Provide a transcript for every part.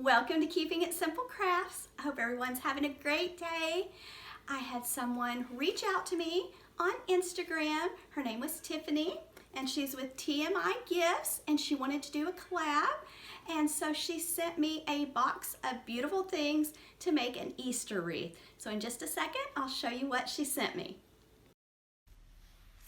Welcome to Keeping It Simple Crafts. I hope everyone's having a great day. I had someone reach out to me on Instagram. Her name was Tiffany and she's with TMI Gifts and she wanted to do a collab. And so she sent me a box of beautiful things to make an Easter wreath. So in just a second, I'll show you what she sent me.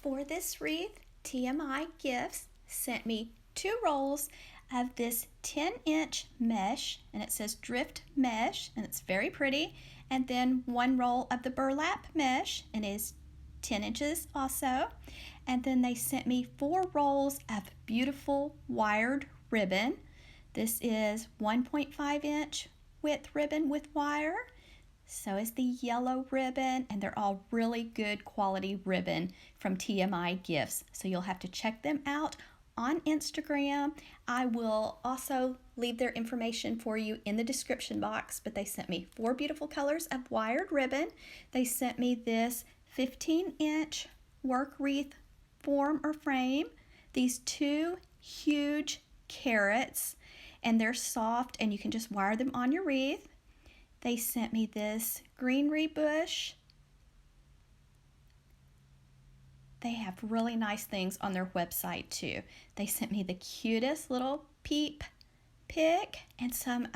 For this wreath, TMI Gifts sent me 2 rolls of this 10-inch mesh, and it says drift mesh, and it's very pretty, and then 1 roll of the burlap mesh, and it is 10 inches also, and then they sent me 4 rolls of beautiful wired ribbon. This is 1.5 inch width ribbon with wire. So is the yellow ribbon, and they're all really good quality ribbon from TMI Gifts. So you'll have to check them out on Instagram. I will also leave their information for you in the description box, but they sent me 4 beautiful colors of wired ribbon. They sent me this 15-inch work wreath form or frame, these 2 huge carrots, and they're soft and you can just wire them on your wreath. They sent me this greenery bush. They have really nice things on their website too. They sent me the cutest little peep pick and some,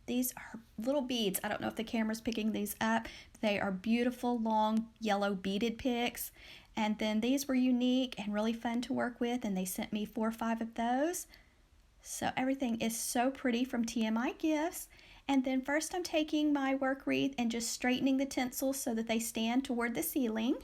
these are little beads. I don't know if the camera's picking these up. They are beautiful long yellow beaded picks. And then these were unique and really fun to work with, and they sent me 4 or 5 of those. So everything is so pretty from TMI Gifts. And then first I'm taking my work wreath and just straightening the tinsel so that they stand toward the ceiling.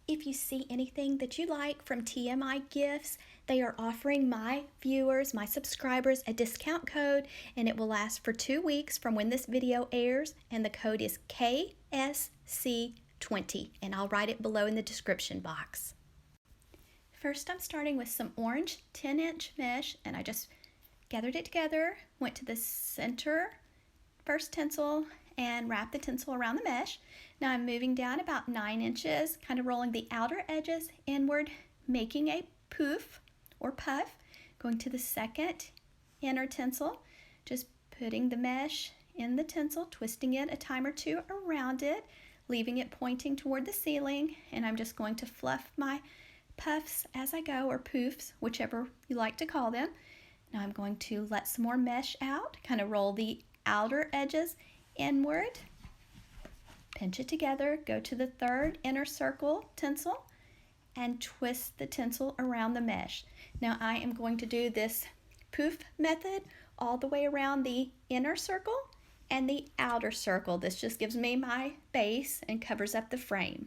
If you see anything that you like from TMI Gifts, they are offering my viewers, my subscribers, a discount code, and it will last for 2 weeks from when this video airs, and the code is KSC20, and I'll write it below in the description box. First I'm starting with some orange 10-inch mesh, and I just gathered it together, went to the center first tinsel and wrapped the tinsel around the mesh. Now I'm moving down about 9 inches, kind of rolling the outer edges inward, making a poof or puff, going to the second inner tinsel, just putting the mesh in the tinsel, twisting it a time or 2 around it, leaving it pointing toward the ceiling, and I'm just going to fluff my puffs as I go, or poofs, whichever you like to call them. Now I'm going to let some more mesh out, kind of roll the outer edges inward, pinch it together, go to the third inner circle tinsel, and twist the tinsel around the mesh. Now I am going to do this poof method all the way around the inner circle and the outer circle. This just gives me my base and covers up the frame.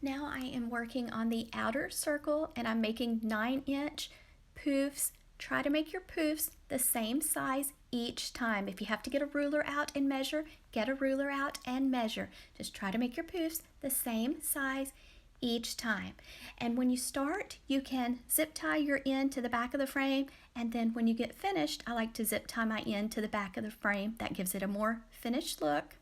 Now I am working on the outer circle, and I'm making 9-inch poofs. Try to make your poofs the same size each time. If you have to get a ruler out and measure, get a ruler out and measure. Just try to make your poofs the same size each time. And when you start, you can zip tie your end to the back of the frame, and then when you get finished, I like to zip tie my end to the back of the frame. That gives it a more finished look.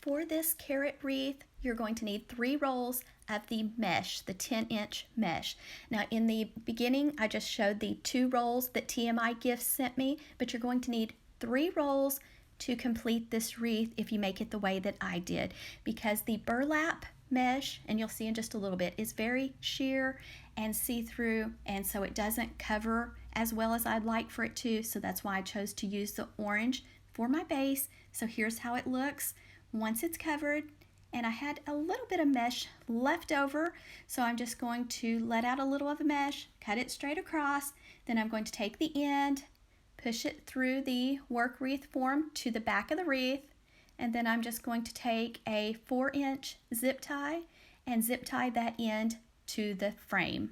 For this carrot wreath, you're going to need 3 rolls of the mesh, the 10-inch mesh. Now in the beginning, I just showed the 2 rolls that TMI Gifts sent me, but you're going to need 3 rolls to complete this wreath if you make it the way that I did, because the burlap mesh, and you'll see in just a little bit, is very sheer and see-through, and so it doesn't cover as well as I'd like for it to, so that's why I chose to use the orange for my base. So here's how it looks once it's covered, and I had a little bit of mesh left over, so I'm just going to let out a little of the mesh, cut it straight across, then I'm going to take the end, push it through the work wreath form to the back of the wreath, and then I'm just going to take a 4-inch zip tie and zip tie that end to the frame.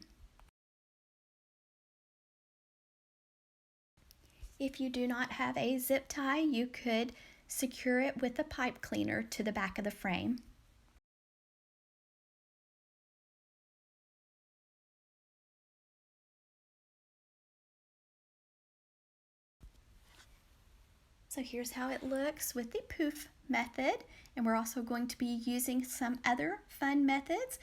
If you do not have a zip tie, you could secure it with a pipe cleaner to the back of the frame. So here's how it looks with the poof method, and we're also going to be using some other fun methods.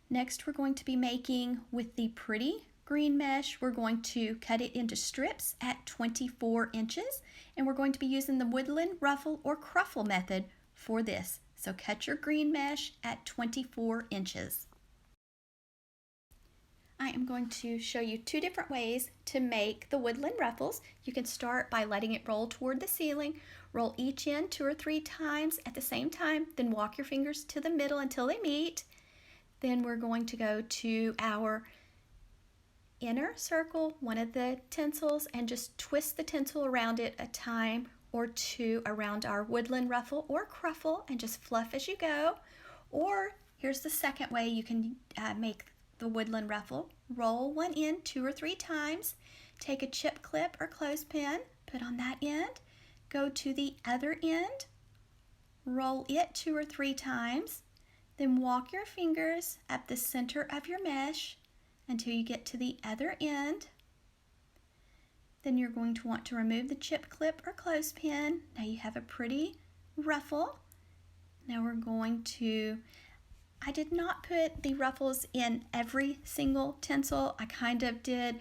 Next, we're going to be making with the pretty green mesh. We're going to cut it into strips at 24 inches, and we're going to be using the Woodland Ruffle or Cruffle method for this. So cut your green mesh at 24 inches. I am going to show you 2 different ways to make the Woodland Ruffles. You can start by letting it roll toward the ceiling. Roll each end 2 or 3 times at the same time, then walk your fingers to the middle until they meet. Then we're going to go to our inner circle, one of the tinsels, and just twist the tinsel around it a time or 2 around our Woodland Ruffle or Cruffle, and just fluff as you go. Or here's the second way you can make the Woodland Ruffle. Roll one end 2 or 3 times, take a chip clip or clothespin, put on that end, go to the other end, roll it 2 or 3 times, then walk your fingers up the center of your mesh until you get to the other end. Then you're going to want to remove the chip clip or clothespin. Now you have a pretty ruffle. Now we're going to, I did not put the ruffles in every single tinsel. I kind of did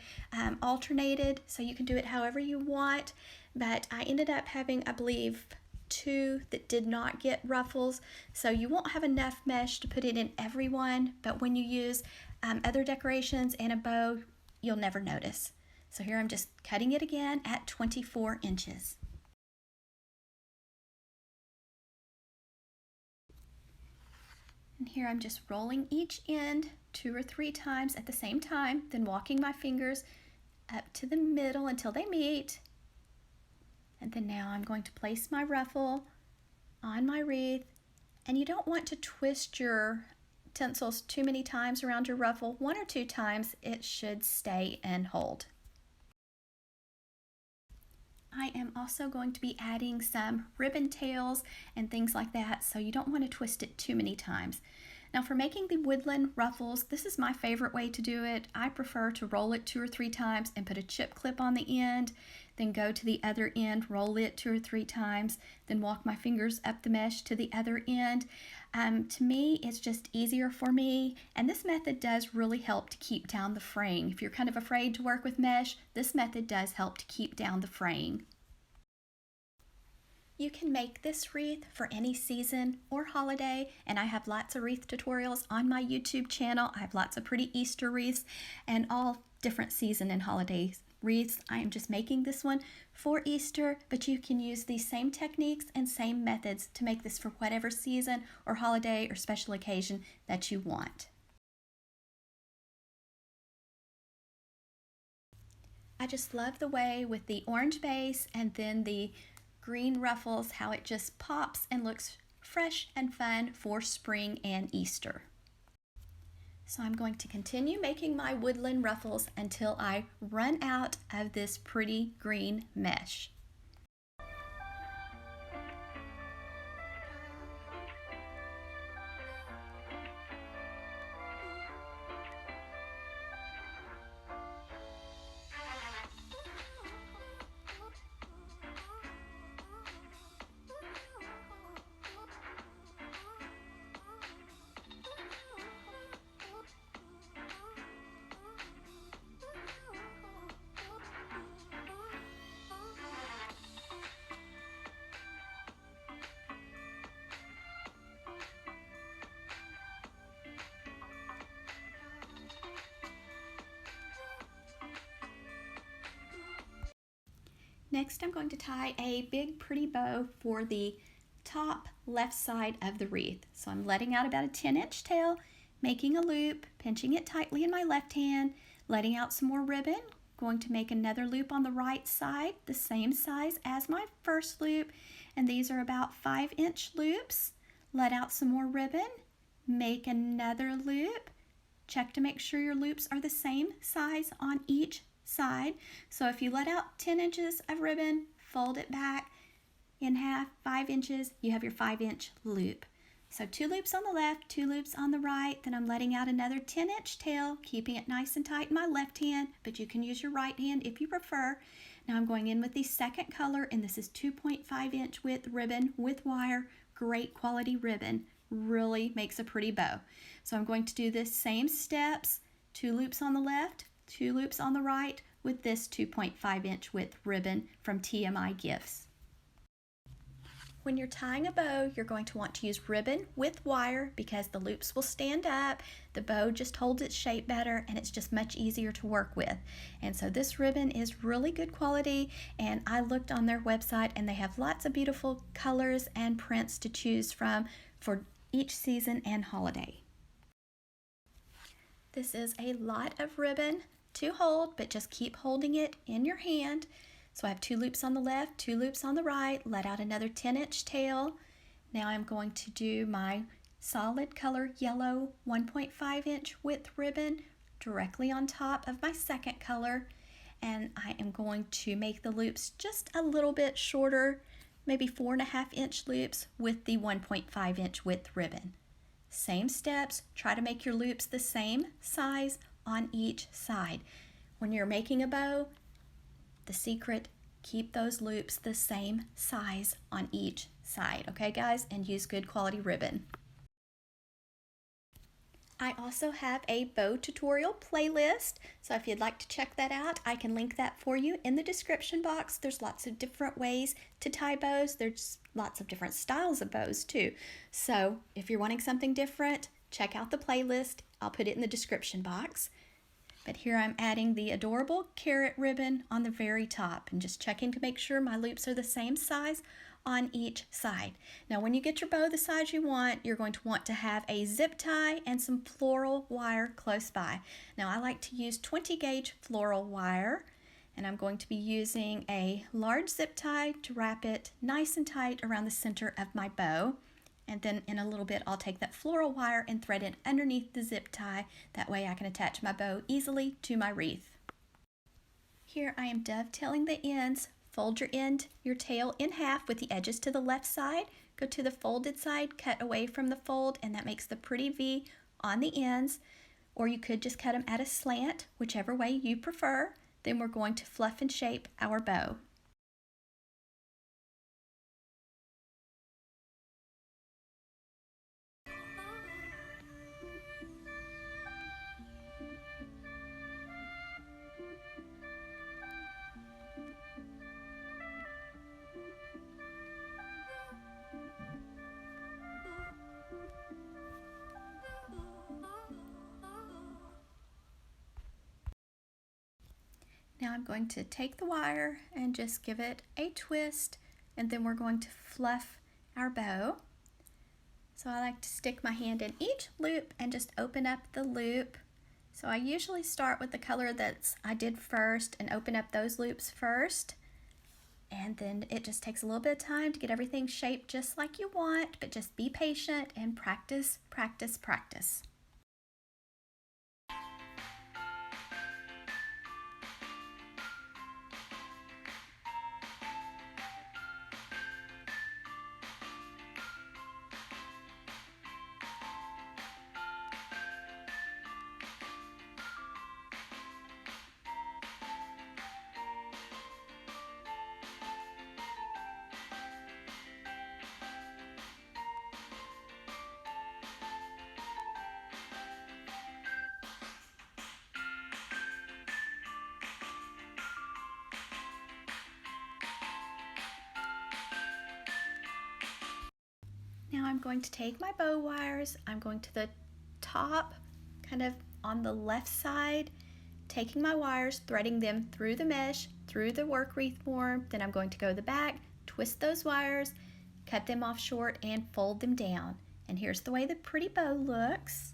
alternated, so you can do it however you want, but I ended up having, I believe, 2 that did not get ruffles, so you won't have enough mesh to put it in every one, but when you use other decorations and a bow, you'll never notice. So here I'm just cutting it again at 24 inches. And here I'm just rolling each end 2 or 3 times at the same time, then walking my fingers up to the middle until they meet. And then now I'm going to place my ruffle on my wreath, and you don't want to twist your tinsels too many times around your ruffle. 1 or 2 times it should stay and hold. I am also going to be adding some ribbon tails and things like that, so you don't want to twist it too many times. Now for making the Woodland Ruffles, this is my favorite way to do it. I prefer to roll it 2 or 3 times and put a chip clip on the end, then go to the other end, roll it 2 or 3 times, then walk my fingers up the mesh to the other end. To me, it's just easier for me, and this method does really help to keep down the fraying. If you're kind of afraid to work with mesh, this method does help to keep down the fraying. You can make this wreath for any season or holiday, and I have lots of wreath tutorials on my YouTube channel. I have lots of pretty Easter wreaths and all different season and holiday wreaths. I am just making this one for Easter, but you can use these same techniques and same methods to make this for whatever season or holiday or special occasion that you want. I just love the way with the orange base and then the green ruffles, how it just pops and looks fresh and fun for spring and Easter. So I'm going to continue making my Woodland Ruffles until I run out of this pretty green mesh. Next, I'm going to tie a big pretty bow for the top left side of the wreath. So I'm letting out about a 10-inch tail, making a loop, pinching it tightly in my left hand, letting out some more ribbon, going to make another loop on the right side, the same size as my first loop, and these are about 5-inch loops. Let out some more ribbon, make another loop, check to make sure your loops are the same size on each side. So if you let out 10 inches of ribbon, fold it back in half, 5 inches, you have your 5-inch loop. So 2 loops on the left, 2 loops on the right, then I'm letting out another 10-inch tail, keeping it nice and tight in my left hand, but you can use your right hand if you prefer. Now I'm going in with the second color, and this is 2.5-inch width ribbon with wire, great quality ribbon, really makes a pretty bow. So I'm going to do this same steps, 2 loops on the left, 2 loops on the right with this 2.5-inch width ribbon from TMI Gifts. When you're tying a bow, you're going to want to use ribbon with wire because the loops will stand up, the bow just holds its shape better, and it's just much easier to work with. And so this ribbon is really good quality, and I looked on their website and they have lots of beautiful colors and prints to choose from for each season and holiday. This is a lot of ribbon to hold, but just keep holding it in your hand. So I have 2 loops on the left, 2 loops on the right, let out another 10-inch tail. Now I'm going to do my solid color yellow 1.5-inch width ribbon directly on top of my second color, and I am going to make the loops just a little bit shorter, maybe 4.5-inch loops with the 1.5-inch width ribbon. Same steps, try to make your loops the same size on each side. When you're making a bow, the secret, keep those loops the same size on each side, okay guys, and use good quality ribbon. I also have a bow tutorial playlist, so if you'd like to check that out, I can link that for you in the description box. There's lots of different ways to tie bows. There's lots of different styles of bows too. So if you're wanting something different, check out the playlist. I'll put it in the description box. But here I'm adding the adorable carrot ribbon on the very top and just checking to make sure my loops are the same size on each side. Now when you get your bow the size you want, you're going to want to have a zip tie and some floral wire close by. Now I like to use 20 gauge floral wire, and I'm going to be using a large zip tie to wrap it nice and tight around the center of my bow. And then in a little bit, I'll take that floral wire and thread it underneath the zip tie. That way I can attach my bow easily to my wreath. Here I am dovetailing the ends. Fold your tail in half with the edges to the left side. Go to the folded side, cut away from the fold, and that makes the pretty V on the ends. Or you could just cut them at a slant, whichever way you prefer. Then we're going to fluff and shape our bow. Now I'm going to take the wire and just give it a twist, and then we're going to fluff our bow. So I like to stick my hand in each loop and just open up the loop. So I usually start with the color that I did first and open up those loops first. And then it just takes a little bit of time to get everything shaped just like you want, but just be patient and practice, practice, practice. Now I'm going to take my bow wires, I'm going to the top, kind of on the left side, taking my wires, threading them through the mesh, through the work wreath form. Then I'm going to go to the back, twist those wires, cut them off short, and fold them down. And here's the way the pretty bow looks.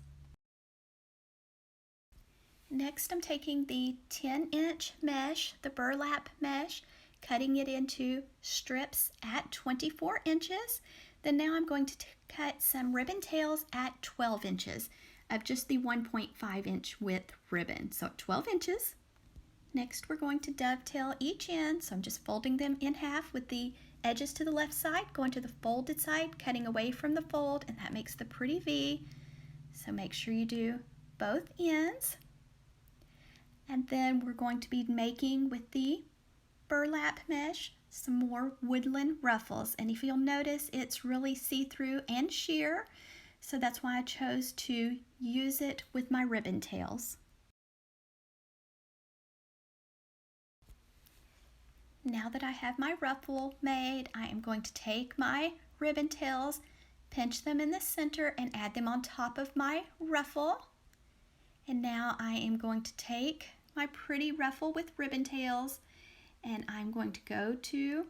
Next, I'm taking the 10-inch mesh, the burlap mesh, cutting it into strips at 24 inches. Then now I'm going to cut some ribbon tails at 12 inches of just the 1.5 inch width ribbon, so 12 inches. Next, we're going to dovetail each end, so I'm just folding them in half with the edges to the left side, going to the folded side, cutting away from the fold, and that makes the pretty V. So make sure you do both ends. And then we're going to be making with the burlap mesh some more woodland ruffles. And if you'll notice, it's really see-through and sheer, so that's why I chose to use it with my ribbon tails. Now that I have my ruffle made, I am going to take my ribbon tails, pinch them in the center, and add them on top of my ruffle. And now I am going to take my pretty ruffle with ribbon tails, and I'm going to go to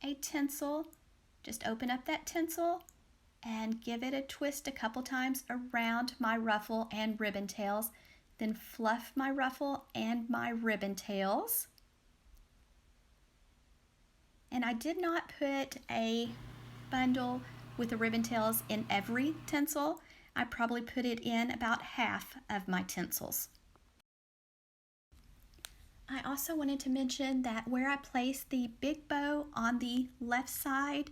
a tinsel, just open up that tinsel and give it a twist a couple times around my ruffle and ribbon tails, then fluff my ruffle and my ribbon tails. And I did not put a bundle with the ribbon tails in every tinsel. I probably put it in about half of my tinsels. I also wanted to mention that where I placed the big bow on the left side,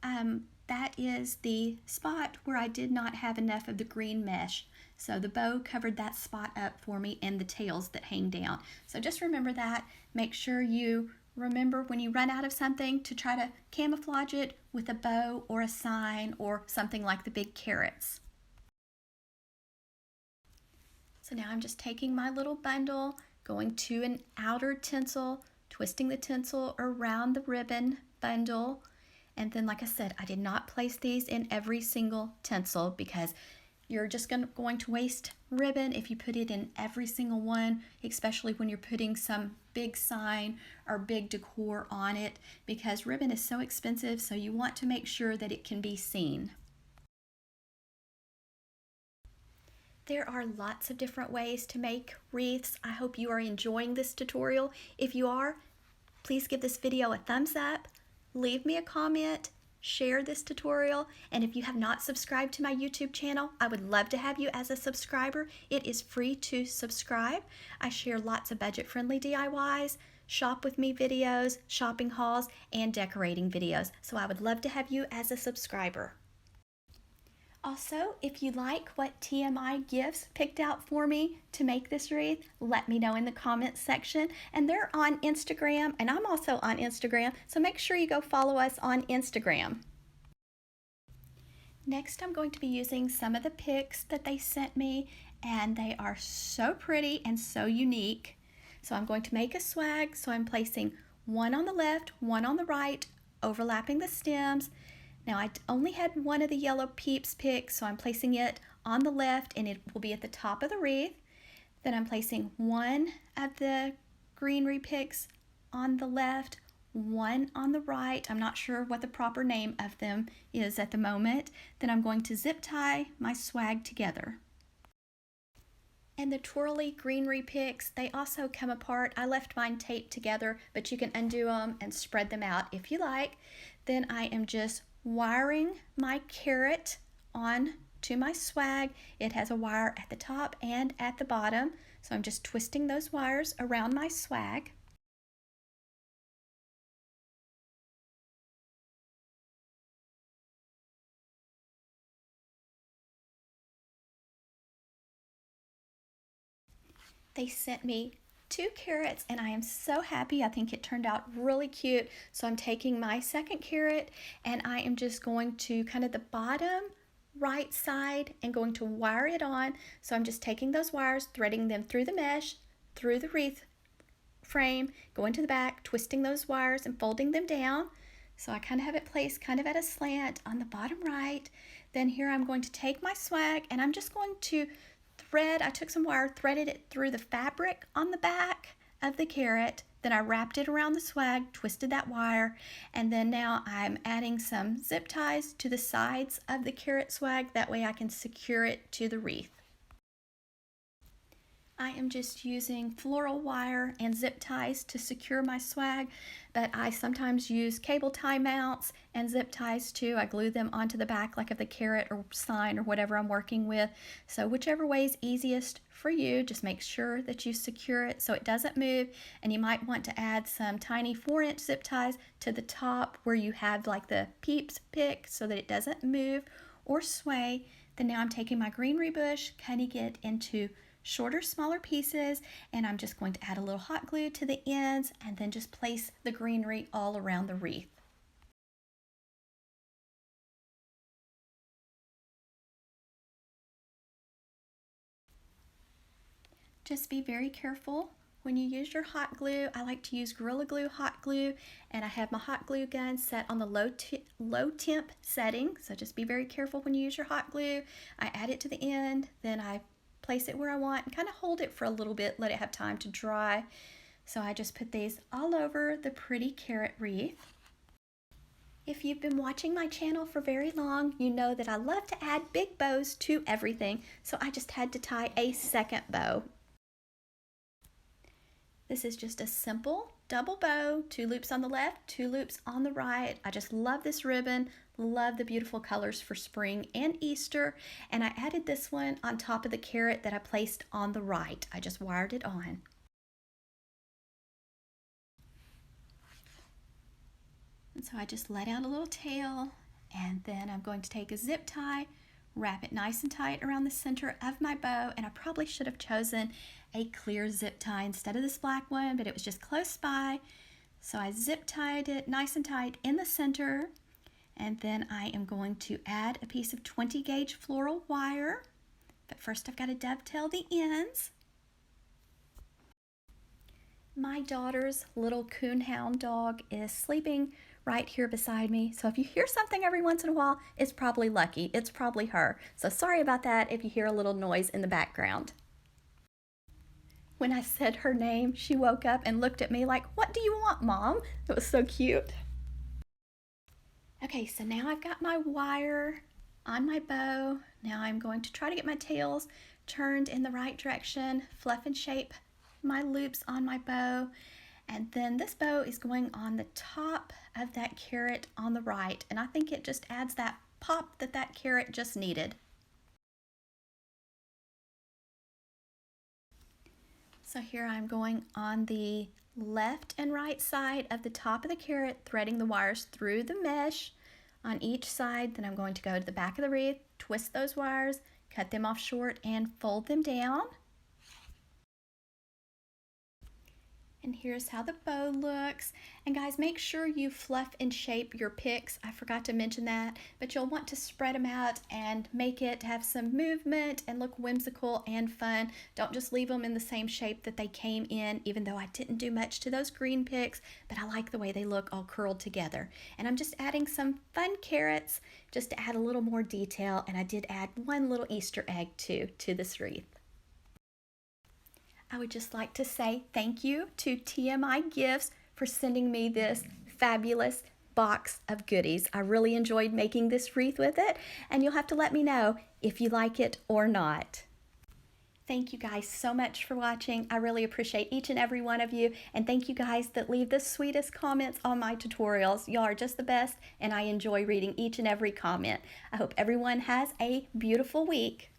that is the spot where I did not have enough of the green mesh. So the bow covered that spot up for me and the tails that hang down. So just remember that. Make sure you remember when you run out of something to try to camouflage it with a bow or a sign or something like the big carrots. So now I'm just taking my little bundle, going to an outer tinsel, twisting the tinsel around the ribbon bundle. And then, like I said, I did not place these in every single tinsel because you're just going to waste ribbon if you put it in every single one, especially when you're putting some big sign or big decor on it, because ribbon is so expensive, so you want to make sure that it can be seen. There are lots of different ways to make wreaths. I hope you are enjoying this tutorial. If you are, please give this video a thumbs up, leave me a comment, share this tutorial, and if you have not subscribed to my YouTube channel, I would love to have you as a subscriber. It is free to subscribe. I share lots of budget-friendly DIYs, shop with me videos, shopping hauls, and decorating videos, so I would love to have you as a subscriber. Also, if you like what TMI gifts picked out for me to make this wreath, let me know in the comments section. And they're on Instagram, and I'm also on Instagram, so make sure you go follow us on Instagram. Next, I'm going to be using some of the picks that they sent me, and they are so pretty and so unique. So I'm going to make a swag, so I'm placing one on the left, one on the right, overlapping the stems. Now I only had one of the yellow peeps picks, so I'm placing it on the left and it will be at the top of the wreath. Then I'm placing one of the greenery picks on the left, one on the right. I'm not sure what the proper name of them is at the moment. Then I'm going to zip tie my swag together. And the twirly greenery picks, they also come apart. I left mine taped together, but you can undo them and spread them out if you like. Then I am just wiring my carrot on to my swag. It has a wire at the top and at the bottom, so I'm just twisting those wires around my swag. They sent me 2 carrots and I am so happy. I think it turned out really cute. So I'm taking my second carrot and I am just going to kind of the bottom right side and going to wire it on. So I'm just taking those wires, threading them through the mesh, through the wreath frame, going to the back, twisting those wires and folding them down. So I kind of have it placed kind of at a slant on the bottom right. Then here I'm going to take my swag and I'm just going to I took some wire, threaded it through the fabric on the back of the carrot. Then I wrapped it around the swag, twisted that wire, and then now I'm adding some zip ties to the sides of the carrot swag. That way I can secure it to the wreath. I am just using floral wire and zip ties to secure my swag, but I sometimes use cable tie mounts and zip ties too. I glue them onto the back like of the carrot or sign or whatever I'm working with. So whichever way is easiest for you, just make sure that you secure it so it doesn't move. And you might want to add some tiny 4-inch zip ties to the top where you have like the peeps pick so that it doesn't move or sway. Then now I'm taking my greenery bush, cutting it into shorter, smaller pieces, and I'm just going to add a little hot glue to the ends and then just place the greenery all around the wreath. Just be very careful when you use your hot glue. I like to use Gorilla Glue hot glue, and I have my hot glue gun set on the low temp setting, so just be very careful when you use your hot glue. I add it to the end, then I place it where I want and kind of hold it for a little bit, let it have time to dry. So I just put these all over the pretty carrot wreath. If you've been watching my channel for very long, you know that I love to add big bows to everything, so I just had to tie a second bow. This is just a simple double bow, 2 loops on the left, 2 loops on the right. I just love this ribbon, love the beautiful colors for spring and Easter, and I added this one on top of the carrot that I placed on the right. I just wired it on. And so I just let out a little tail, and then I'm going to take a zip tie, wrap it nice and tight around the center of my bow, and I probably should have chosen a clear zip tie instead of this black one, but it was just close by. So I zip tied it nice and tight in the center, and then I am going to add a piece of 20 gauge floral wire, but first I've got to dovetail the ends. My daughter's little coonhound dog is sleeping right here beside me, so if you hear something every once in a while, it's probably Lucky. It's probably her. So sorry about that if you hear a little noise in the background. When I said her name, she woke up and looked at me like, "What do you want, Mom?" It was so cute. Okay, so now I've got my wire on my bow. Now I'm going to try to get my tails turned in the right direction, fluff and shape my loops on my bow. And then this bow is going on the top of that carrot on the right. And I think it just adds that pop that that carrot just needed. So here I'm going on the left and right side of the top of the carrot, threading the wires through the mesh on each side. Then I'm going to go to the back of the wreath, twist those wires, cut them off short, and fold them down. And here's how the bow looks. And guys, make sure you fluff and shape your picks. I forgot to mention that, but you'll want to spread them out and make it have some movement and look whimsical and fun. Don't just leave them in the same shape that they came in, even though I didn't do much to those green picks, but I like the way they look all curled together. And I'm just adding some fun carrots just to add a little more detail. And I did add one little Easter egg too to this wreath. I would just like to say thank you to TMI Gifts for sending me this fabulous box of goodies. I really enjoyed making this wreath with it, and you'll have to let me know if you like it or not. Thank you guys so much for watching. I really appreciate each and every one of you, and thank you guys that leave the sweetest comments on my tutorials. Y'all are just the best, and I enjoy reading each and every comment. I hope everyone has a beautiful week.